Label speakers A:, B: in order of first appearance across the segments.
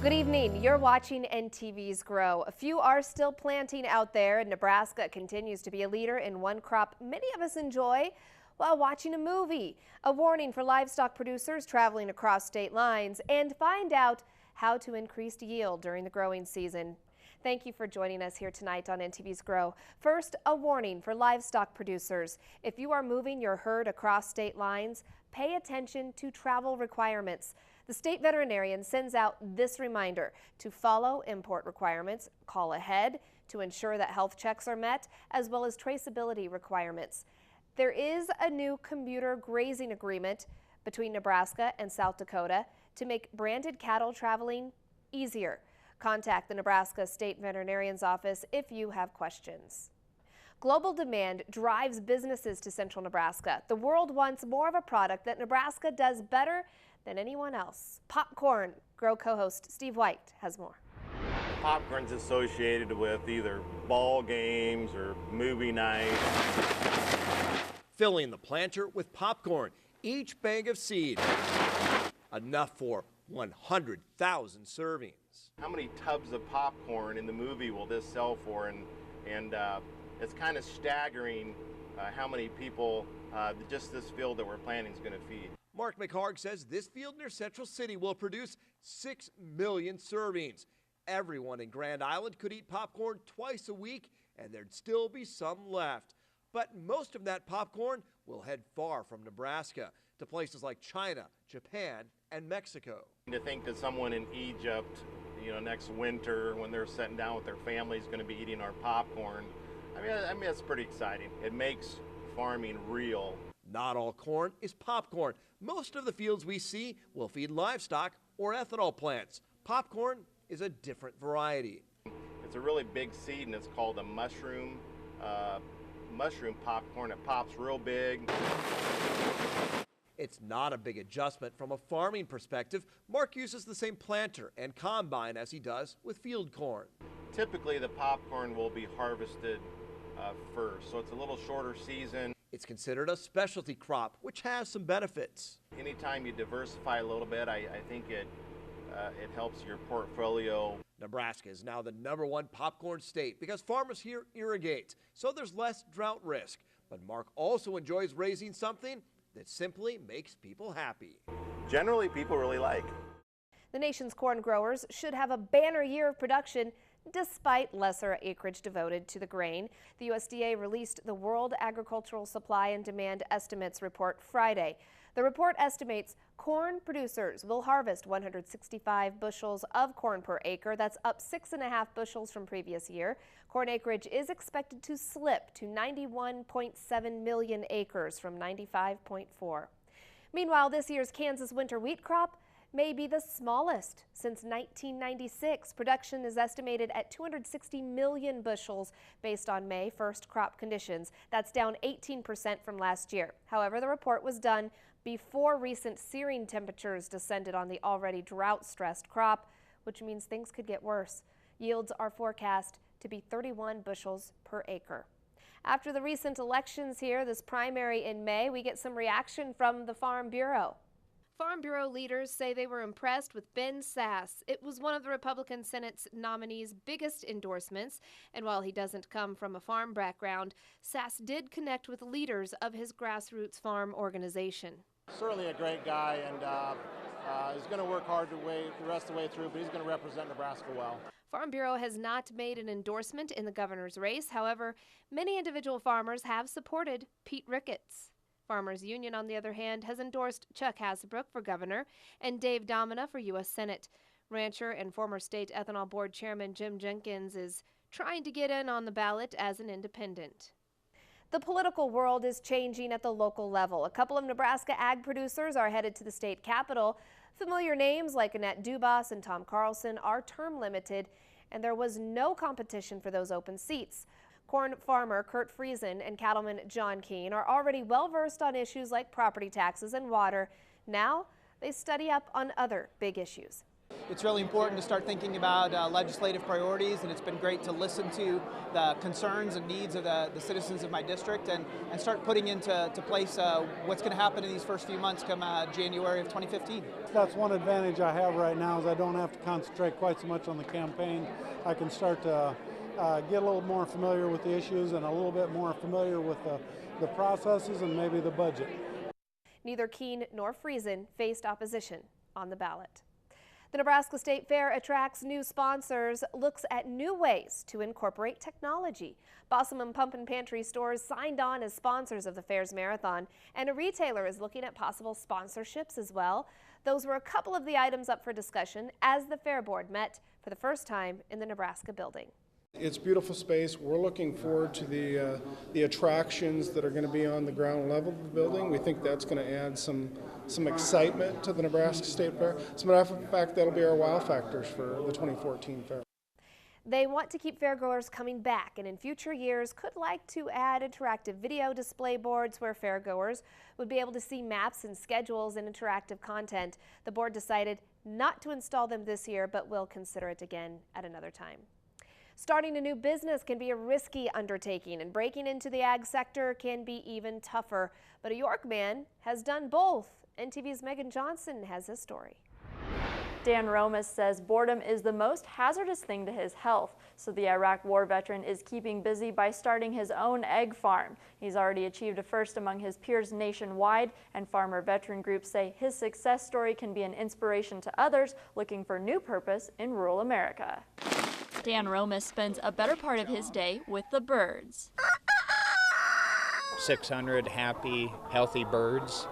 A: Good evening. You're watching NTV's Grow. A few are still planting out there, and Nebraska continues to be a leader in one crop many of us enjoy while watching a movie. A warning for livestock producers traveling across state lines, and find out how to increase yield during the growing season. Thank you for joining us here tonight on NTV's Grow. First, a warning for livestock producers. If you are moving your herd across state lines, pay attention to travel requirements. The state veterinarian sends out this reminder to follow import requirements, call ahead to ensure that health checks are met, as well as traceability requirements. There is a new commuter grazing agreement between Nebraska and South Dakota to make branded cattle traveling easier. Contact the Nebraska State Veterinarian's Office if you have questions. Global demand drives businesses to central Nebraska. The world wants more of a product that Nebraska does better than anyone else. Popcorn. Grow co-host Steve White has more.
B: Popcorn's associated with either ball games or movie nights.
C: Filling the planter with popcorn, each bag of seed, enough for 100,000 servings.
B: How many tubs of popcorn in the movie will this sell for? And it's kind of staggering how many people just this field that we're planting is going to feed.
C: Mark McHarg says this field near Central City will produce 6 million servings. Everyone in Grand Island could eat popcorn twice a week, and there'd still be some left. But most of that popcorn will head far from Nebraska to places like China, Japan, and Mexico.
B: To think that someone in Egypt, next winter when they're sitting down with their family is going to be eating our popcorn, I mean, that's pretty exciting. It makes farming real.
C: Not all corn is popcorn. Most of the fields we see will feed livestock or ethanol plants. Popcorn is a different variety.
B: It's a really big seed, and it's called a mushroom popcorn. It pops real big.
C: It's not a big adjustment from a farming perspective. Mark uses the same planter and combine as he does with field corn.
B: Typically, the popcorn will be harvested first, so it's a little shorter season.
C: It's considered a specialty crop, which has some benefits.
B: Anytime you diversify a little bit, I think it helps your portfolio.
C: Nebraska is now the #1 popcorn state because farmers here irrigate, so there's less drought risk. But Mark also enjoys raising something that simply makes people happy.
B: Generally, people really like.
A: The nation's corn growers should have a banner year of production despite lesser acreage devoted to the grain. The USDA released the World Agricultural Supply and Demand Estimates report Friday. The report estimates corn producers will harvest 165 bushels of corn per acre. That's up 6.5 bushels from previous year. Corn acreage is expected to slip to 91.7 million acres from 95.4. Meanwhile, this year's Kansas winter wheat crop may be the smallest since 1996. Production is estimated at 260 million bushels based on May 1st crop conditions. That's down 18% from last year. However, the report was done before recent searing temperatures descended on the already drought-stressed crop, which means things could get worse. Yields are forecast to be 31 bushels per acre. After the recent elections here, this primary in May, we get some reaction from the Farm Bureau. Farm Bureau leaders say they were impressed with Ben Sasse. It was one of the Republican Senate's nominee's biggest endorsements, and while he doesn't come from a farm background, Sasse did connect with leaders of his grassroots farm organization.
D: Certainly a great guy, and he's going to work hard the rest of the way through, but he's going to represent Nebraska well.
A: Farm Bureau has not made an endorsement in the governor's race. However, many individual farmers have supported Pete Ricketts. Farmers Union, on the other hand, has endorsed Chuck Hasbrook for governor and Dave Domina for U.S. Senate. Rancher and former state ethanol board chairman Jim Jenkins is trying to get in on the ballot as an independent. The political world is changing at the local level. A couple of Nebraska ag producers are headed to the state capitol. Familiar names like Annette Dubas and Tom Carlson are term limited, and there was no competition for those open seats. Corn farmer Kurt Friesen and cattleman John Keene are already well versed on issues like property taxes and water. Now they study up on other big issues.
E: It's really important to start thinking about legislative priorities, and it's been great to listen to the concerns and needs of the citizens of my district and start putting into place what's going to happen in these first few months come January of 2015.
F: That's one advantage I have right now is I don't have to concentrate quite so much on the campaign. I can start to get a little more familiar with the issues and a little bit more familiar with the processes and maybe the budget.
A: Neither Keene nor Friesen faced opposition on the ballot. The Nebraska State Fair attracts new sponsors, looks at new ways to incorporate technology. Bossom & Pump and Pantry stores signed on as sponsors of the fair's marathon, and a retailer is looking at possible sponsorships as well. Those were a couple of the items up for discussion as the Fair Board met for the first time in the Nebraska building.
G: It's beautiful space. We're looking forward to the attractions that are going to be on the ground level of the building. We think that's going to add some excitement to the Nebraska State Fair. As a matter of fact, that'll be our wow factors for the 2014 fair.
A: They want to keep fairgoers coming back, and in future years could like to add interactive video display boards where fairgoers would be able to see maps and schedules and interactive content. The board decided not to install them this year, but will consider it again at another time. Starting a new business can be a risky undertaking, and breaking into the ag sector can be even tougher. But a York man has done both. NTV's Megan Johnson has this story.
H: Dan Romas says boredom is the most hazardous thing to his health, so the Iraq War veteran is keeping busy by starting his own egg farm. He's already achieved a first among his peers nationwide, and farmer veteran groups say his success story can be an inspiration to others looking for new purpose in rural America. Dan Romas spends a better part of his day with the birds.
I: 600 happy, healthy birds.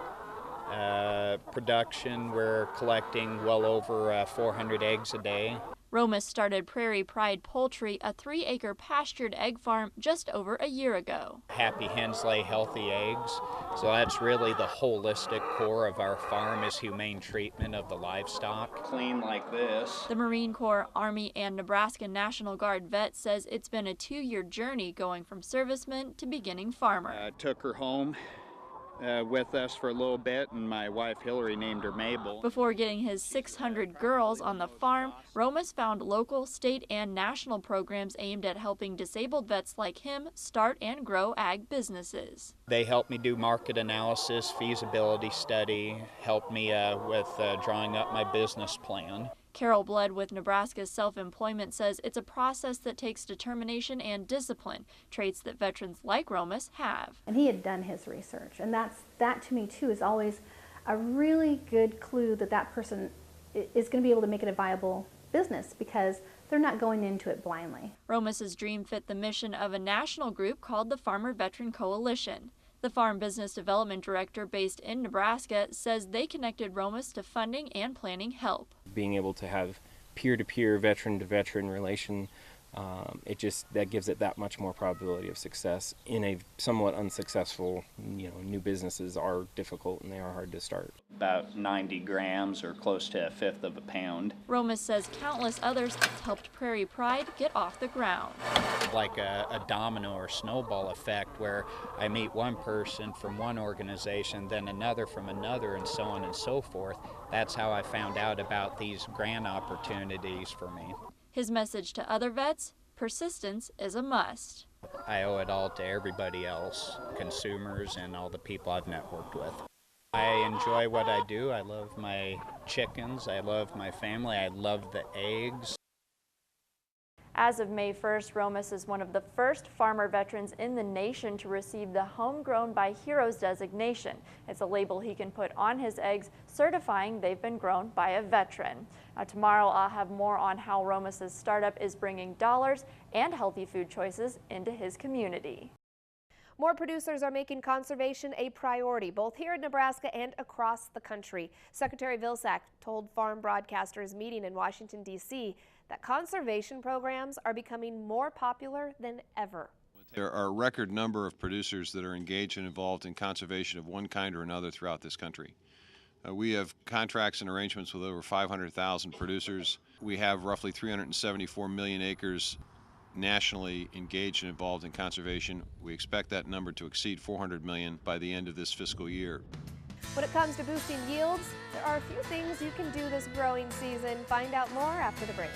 I: Production, we're collecting well over 400 eggs a day.
H: Romas started Prairie Pride Poultry, a 3-acre pastured egg farm, just over a year ago.
I: Happy hens lay healthy eggs, so that's really the holistic core of our farm is humane treatment of the livestock. Clean like this.
H: The Marine Corps, Army, and Nebraska National Guard vet says it's been a 2-year journey going from serviceman to beginning farmer.
I: Took her home with us for a little bit, and my wife Hillary named her Mabel.
H: Before getting his 600 girls on the farm, Romas found local, state, and national programs aimed at helping disabled vets like him start and grow ag businesses.
I: They helped me do market analysis, feasibility study, helped me with drawing up my business plan.
H: Carol Blood with Nebraska's Self-Employment says it's a process that takes determination and discipline, traits that veterans like Romas have.
J: And he had done his research, and that to me too is always a really good clue that that person is going to be able to make it a viable business because they're not going into it blindly.
H: Romas's dream fit the mission of a national group called the Farmer Veteran Coalition. The Farm Business Development Director based in Nebraska says they connected Romas to funding and planning help.
K: Being able to have peer-to-peer, veteran-to-veteran relation, that gives it that much more probability of success. In a somewhat unsuccessful, new businesses are difficult and they are hard to start.
I: About 90 grams or close to 1/5 of a pound.
H: Romas says countless others helped Prairie Pride get off the ground.
I: Like a domino or snowball effect where I meet one person from one organization, then another from another, and so on and so forth. That's how I found out about these grant opportunities for me.
H: His message to other vets, persistence is a must.
I: I owe it all to everybody else, consumers and all the people I've networked with. I enjoy what I do. I love my chickens. I love my family. I love the eggs.
H: As of May 1st, Romas is one of the first farmer veterans in the nation to receive the Homegrown by Heroes designation. It's a label he can put on his eggs, certifying they've been grown by a veteran. Tomorrow I'll have more on how Romas's startup is bringing dollars and healthy food choices into his community.
A: More producers are making conservation a priority, both here in Nebraska and across the country. Secretary Vilsack told farm broadcasters meeting in Washington, D.C., that conservation programs are becoming more popular than ever.
L: There are a record number of producers that are engaged and involved in conservation of one kind or another throughout this country. We have contracts and arrangements with over 500,000 producers. We have roughly 374 million acres nationally engaged and involved in conservation. We expect that number to exceed 400 million by the end of this fiscal year.
A: When it comes to boosting yields, there are a few things you can do this growing season. Find out more after the break.